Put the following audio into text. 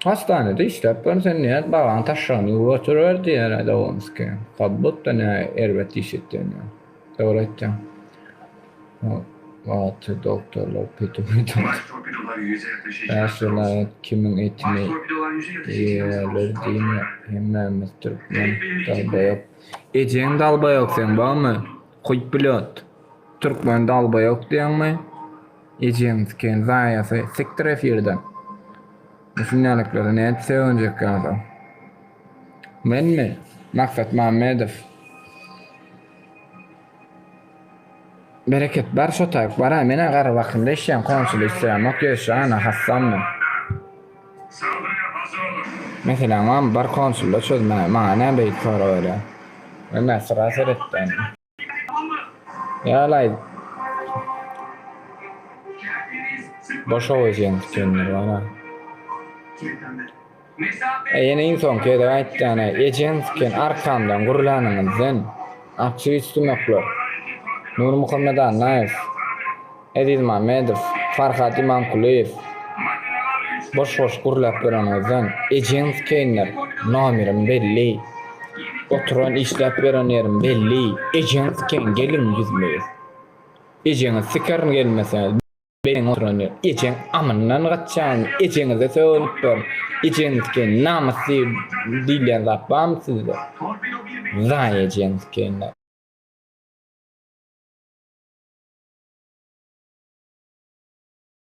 Hastanede işläp ben sen näet bagan taşşany götürüber diýer Dawamski. Kabut da ne erbet işitdiň. Dogry aýtdyň. O wagty doktorlar pütü. Baş torpidolar yüze yaklaşırken Personel kimin Baş etini torpidolar yüze yaklaşırken diýerler diýme hemmemiz Türkmen dalbaýok. Ejeň dalbaýok sen barmy? Kuýp pilot. Türkmen dalbaýok diýenmi? Ejeň ken zaýasy siktir efirden. Düşünýärlikleri näet sewnjek gaza. Menmi? Maksat Mamedov. Bereket bar şotaýyk bara mene gara wakynda işleýän konsul isleýänok ýeşana hassanmy. saldırıya hazır olun. Mesela man bar konsulla çözme maňa näme beýik sora öyle. Ben sıra seretden. Tamam mı? Ýalay Kendiniz sık boş oýaýan kenler bana. kilitlendi. Mesafe Ýene inson kede aýtdyny ejensken arkamdan gurulanyňyzdan akçy üstünoklar. Nur Muhammed Annaýew, Ediz Mamedov, Farhat İmankuliýew boş gurulap beranyňyzdan ejenskenler nomerim belli. Oturan işläp beren ýerim belli. Ejensken gelin ýüzmeýiz. Ejeňiz sikaryn gelmese ben oturan yer. Ejeň amyndan gaçan, ejeňize söýüp ber. Ejeňizke namasy diýlen zapam sizde. torpido bir Zaýejenizkenler.